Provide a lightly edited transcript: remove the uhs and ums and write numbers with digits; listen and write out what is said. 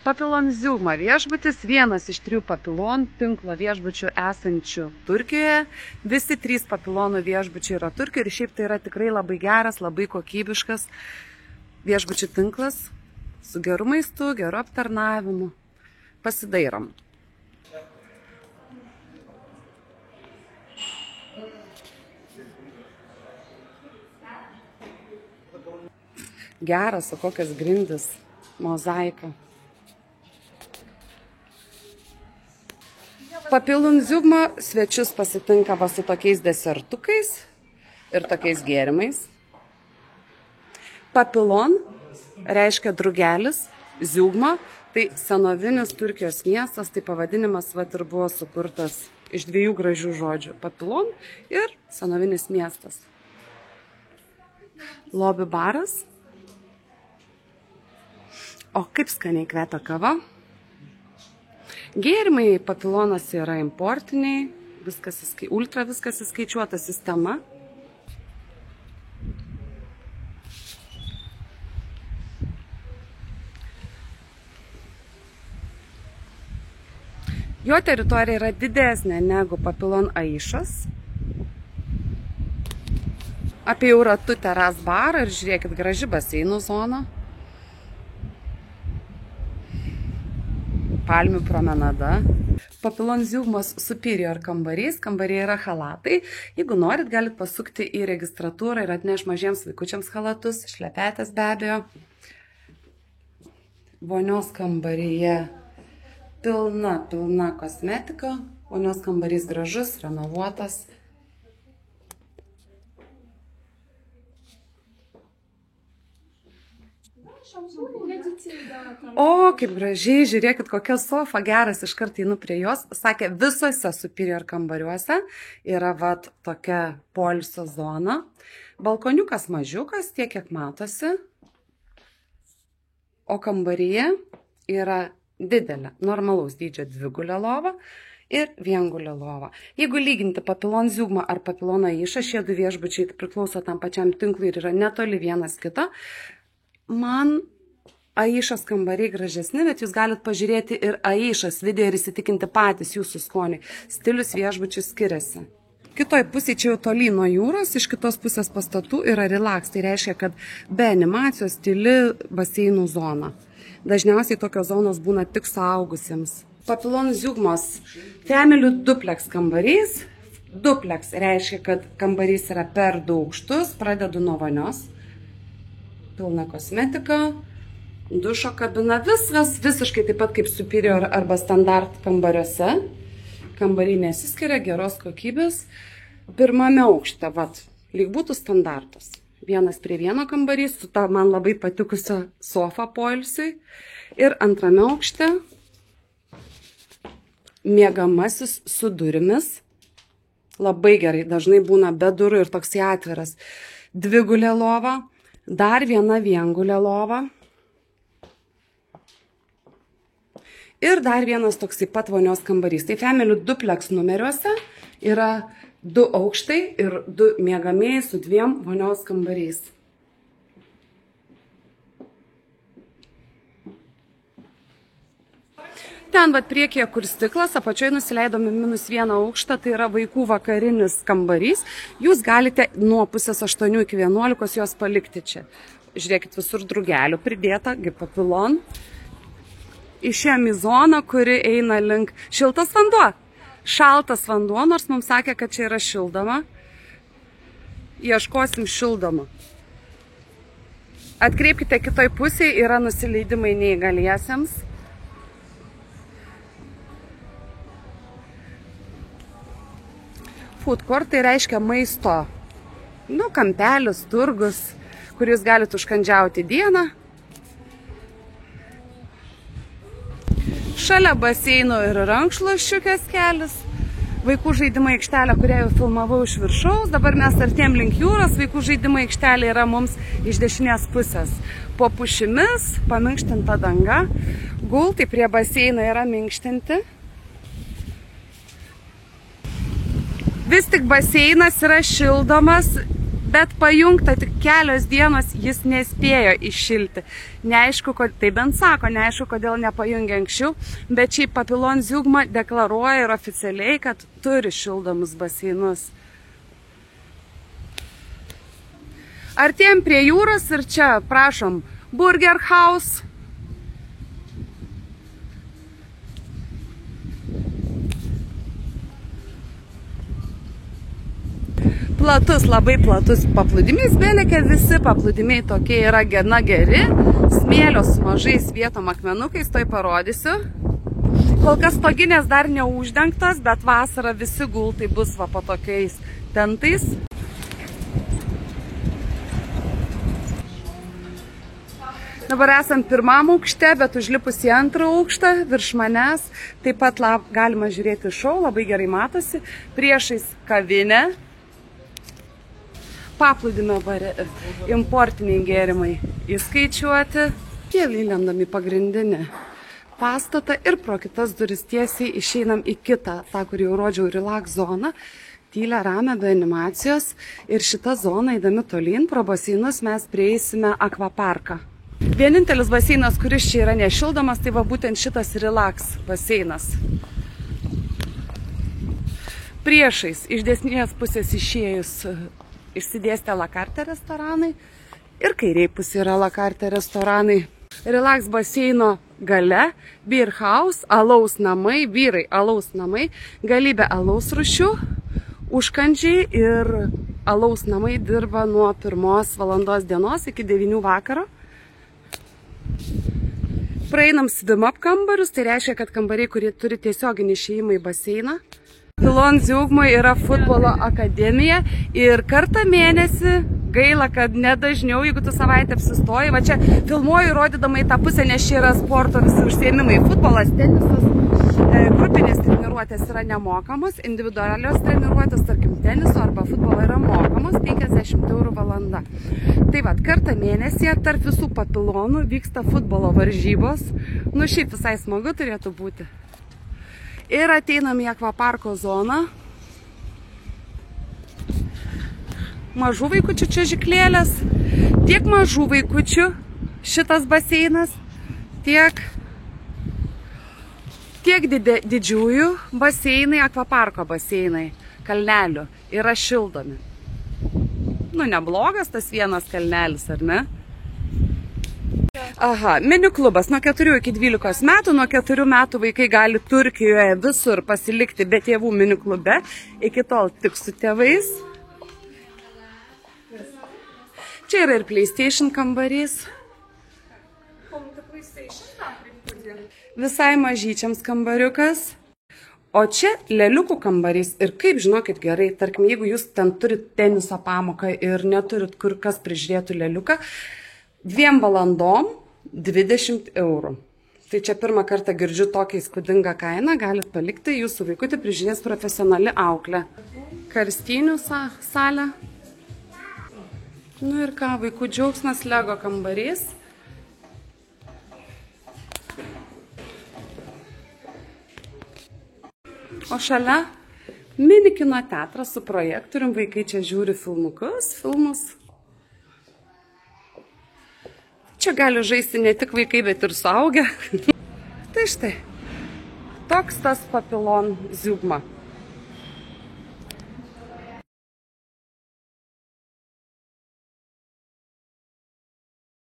Papilon Ziugma viešbutis vienas iš 3 Papilon tinklo viešbučių esančių Turkijoje. Visi 3 Papilonų viešbučiai yra Turkijoje ir šiaip tai yra tikrai labai geras, labai kokybiškas viešbučių tinklas su geru maistu, geru aptarnavimu. Pasidairom. Geras, o kokias grindis, mozaika. Papilon Ziugma svečius pasitinka va su tokiais desertukais ir tokiais gėrimais. Papilon reiškia drugelis, Ziugma tai senovinis Turkijos miestas, tai pavadinimas vat ir buvo sukurtas iš 2 gražių žodžių. Papilon ir senovinis miestas. Lobi baras. O kaip skaniai kvepia kava. Gėrimai Papilonas yra importiniai, ultra viskas įskaičiuota sistema. Jo teritorija yra didesnė negu Papilon Aišas. Apie jau ratu teras barą ir žiūrėkit, graži baseinų zona. Palmių promenada. Papilon Ziugmos superior kambarys. Kambariai yra halatai. Jeigu norit, galit pasukti į registratūrą ir atneš mažiems vaikučiams halatus, šlepetės be abejo. Vonios kambaryje pilna kosmetika. Vonios kambarys gražus, renovuotas. O, kaip gražiai, žiūrėkit, kokia sofa, geras, iškart einu prie jos. Sakė, visose superior kambariuose yra vat tokia poilsio zona. Balkoniukas mažiukas, tiek kiek matosi. O kambaryje yra didelė, normalaus dydžio 2-gulė lova ir 1-gulė lova. Jeigu lyginti Papilon Ziugma ar Papilon Aišą, šie 2 viešbučiai priklauso tam pačiam tinklui ir yra netoli vienas kito. Man Aišos kambariai gražesni, bet jūs galit pažiūrėti ir Aišos video ir įsitikinti patys jūsų skoniui. Stilius viešbučių skiriasi. Kitoj pusėje čia jau toli nuo jūros, iš kitos pusės pastatų yra relax. Tai reiškia, kad be animacijos tyli baseinų zona. Dažniausiai tokios zonos būna tik suaugusiems. Papilon Ziugmos family duplex kambarys. Duplex reiškia, kad kambarys yra per 2 aukštus, pradedu nuo vonios. Pilna kosmetika, dušo kabina, viskas visiškai taip pat kaip superior arba standart kambariuose. Kambariai nesiskiria, geros kokybės. Pirmame aukšte, vat, lyg būtų standartas. 1:1 kambarys su ta man labai patikusia sofa poilsiui. Ir antrame aukšte miegamasis su durimis. Labai gerai, dažnai būna be durų ir toksai atviras. 2-gulė lova. Dar 1-1-gulė lova. Ir dar vienas toksai pat vonios kambarys. Tai family duplex numeriuose yra 2 aukštai ir 2 miegamieji su 2 vonios kambariais. Ten vat priekyje, kur stiklas, apačioje nusileidome -1 aukštą, tai yra vaikų vakarinis kambarys. Jūs galite nuo pusės 8 iki 11 jos palikti čia. Žiūrėkit, visur drugelių pridėta, kaip Papilon. Išėjom į zoną, kuri eina link šiltas vanduo. Šaltas vanduo, nors mums sakė, kad čia yra šildoma. Ieškosim šildomą. Atkreipkite, kitoj pusėje yra nusileidimai neįgaliesiems. Food court tai reiškia maisto, kampelis, turgus, kur jūs galite užkandžiauti dieną. Šalia baseinų ir rankšluosčiukės kelis. Vaikų žaidimo aikštelė, kurią jau filmavau iš viršaus. Dabar mes artėjom link jūros. Vaikų žaidimo aikštelė yra mums iš dešinės pusės. Po pušimis, paminkštinta danga. Gultai prie baseino yra minkštinti. Vis tik baseinas yra šildomas bet pajungta tik kelios dienos, jis nespėjo iššilti. Neaišku, tai bent sako, neaišku, kodėl nepajungė anksčiau, bet šiaip Papillon Zeugma deklaruoja ir oficialiai, kad turi šildomus baseinus. Artėjom prie jūros ir čia, prašom, Burger House. Platus, labai platus paplūdimys, belėkia visi paplūdimiai tokie yra gana geri, smėlio su mažais vietom akmenukais, toj parodysiu. Kol kas stoginės dar neuždengtos, bet vasarą visi gultai bus va po tokiais tentais. Dabar esam pirmam aukšte, bet užlipus į antrą aukštą virš manęs, taip pat galima žiūrėti šou, labai gerai matosi, priešais kavinę. Paplūdimio bare, importiniai gėrimai įskaičiuoti. Vėl įlendam į pagrindinį pastatą ir pro kitas duris tiesiai išeinam į kitą, tą, kur jau rodžiau, relax zoną. Tylę, ramę, be animacijos. Ir šitą zoną, eidami tolyn, pro baseinus mes prieisime akvaparką. Vienintelis baseinas, kuris čia yra nešildomas, tai va būtent šitas relax baseinas. Priešais, iš dešinės pusės išėjus, išsidėstė La Carte restoranai ir kairiai pusė yra La Carte restoranai. Relax baseino gale, Beer House, alaus namai, vyrai alaus namai, galybė alaus rūšių, užkandžiai ir alaus namai dirba nuo 1 valandos dienos iki 9 vakaro. Praeinam swim up kambarius, tai reiškia, kad kambariai, kurie turi tiesioginį išėjimą į baseiną. Papillon Zeugma yra futbolo akademija ir kartą mėnesį, gaila, kad nedažniau, jeigu tu savaitę apsistoji, va čia filmuoju rodydama į tą pusę, nes čia yra sporto visi užsiėmimai, futbolas, tenisas, grupinės treniruotės yra nemokamos, individualios treniruotės, tarkim, teniso arba futbolo yra mokamos, 50 € valanda. Tai va, kartą mėnesį tarp visų papilonų vyksta futbolo varžybos, nu šiaip visai smagu turėtų būti. Ir ateinam į akvaparko zoną. Mažų vaikučių čiuožyklėlės. Tiek mažų vaikučių šitas baseinas, tiek didžiųjų baseinai, akvaparko baseinai, kalnelių yra šildomi. Nu, neblogas tas vienas kalnelis, ar ne? Aha, meniu klubas nuo 4 iki 12 metų, nuo 4 metų vaikai gali Turkijoje visur pasilikti be tėvų meniu klube, iki tol tik su tėvais. Čia yra ir PlayStation kambarys. Visai mažyčiams kambariukas. O čia lėliukų kambarys ir kaip žinokit gerai, tarkim, jeigu jūs ten turit teniso pamoką ir neturit kur kas prižiūrėtų lėliuką, 2 valandom 20 €. Tai čia pirmą kartą girdžiu tokią įspūdingą kainą, galit palikti, jūsų vaikutį prižiūrės profesionali auklė. Karstynių salė. Nu ir ką, vaikų džiaugsmas, Lego kambarys. O šalia mini kino teatras su projektorium, vaikai čia žiūri filmus. Čia gali žaisti ne tik vaikai, bet ir suaugę. Tai štai, toks tas Papillon Zeugma.